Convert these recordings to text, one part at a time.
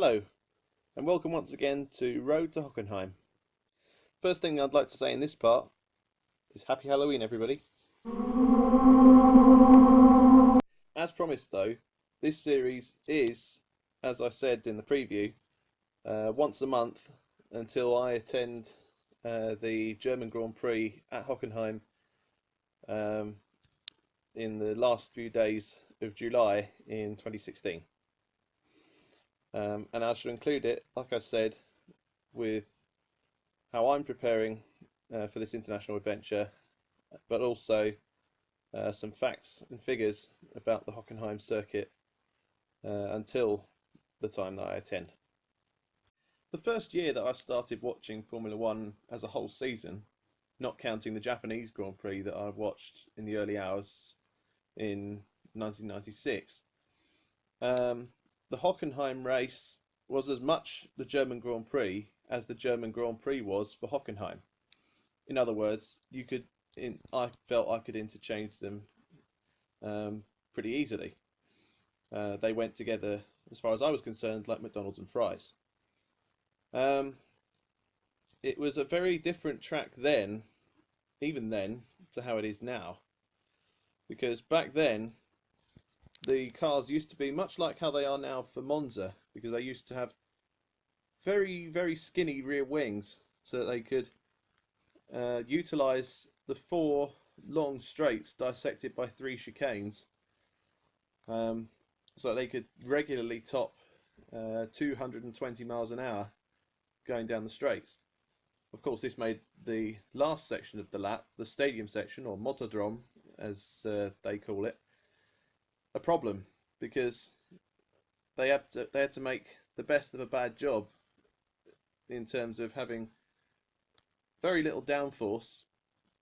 Hello, and welcome once again to Road to Hockenheim. First thing I'd like to say in this part is Happy Halloween, everybody. As promised though, this series is, as I said in the preview, once a month until I attend the German Grand Prix at Hockenheim in the last few days of July in 2016. And I shall include it, like I said, with how I'm preparing for this international adventure, but also some facts and figures about the Hockenheim circuit until the time that I attend. The first year that I started watching Formula One as a whole season, not counting the Japanese Grand Prix that I watched in the early hours in 1996, the Hockenheim race was as much the German Grand Prix as the German Grand Prix was for Hockenheim. In other words, I felt I could interchange them pretty easily. They went together, as far as I was concerned, like McDonald's and fries. It was a very different track then, even then, to how it is now. Because back then, the cars used to be much like how they are now for Monza, because they used to have very, very skinny rear wings so that they could utilise the 4 long straights dissected by 3 chicanes, so that they could regularly top 220 miles an hour going down the straights. Of course, this made the last section of the lap, the stadium section, or Motordrome as they call it, a problem, because they had to make the best of a bad job in terms of having very little downforce,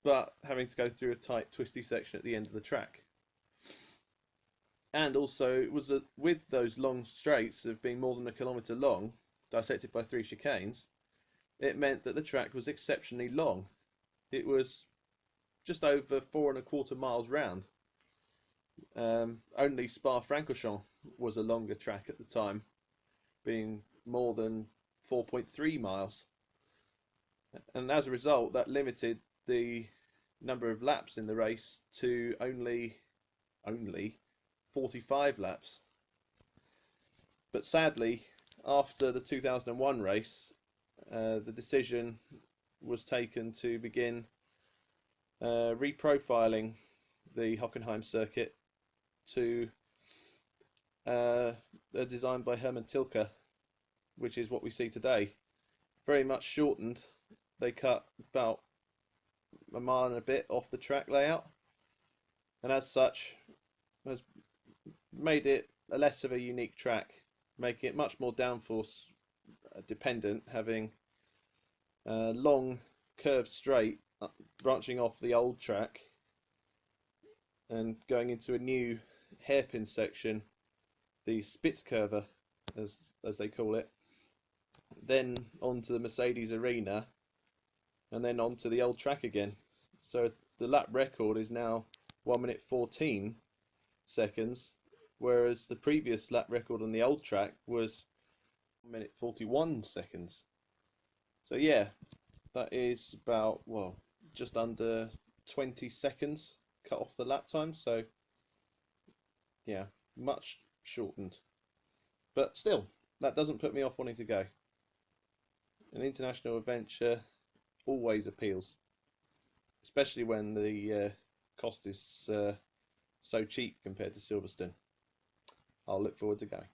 but having to go through a tight, twisty section at the end of the track. And also, it was with those long straights of being more than 1 kilometre long, dissected by 3 chicanes, it meant that the track was exceptionally long. It was just over 4¼ miles round. Only Spa-Francorchamps was a longer track at the time, being more than 4.3 miles. And as a result, that limited the number of laps in the race to only 45 laps. But sadly, after the 2001 race, the decision was taken to begin reprofiling the Hockenheim circuit to a design by Hermann Tilke, which is what we see today. Very much shortened. They cut about 1 mile and a bit off the track layout, and as such has made it less of a unique track, making it much more downforce dependent, having a long curved straight branching off the old track and going into a new hairpin section, the Spitzkurve as they call it, then onto the Mercedes arena, and then onto the old track again. So the lap record is now 1 minute 14 seconds, whereas the previous lap record on the old track was 1 minute 41 seconds. So yeah, that is about, well, just under 20 seconds cut off the lap time. So yeah, much shortened. But still, that doesn't put me off wanting to go. An international adventure always appeals, especially when the cost is so cheap compared to Silverstone. I'll look forward to going.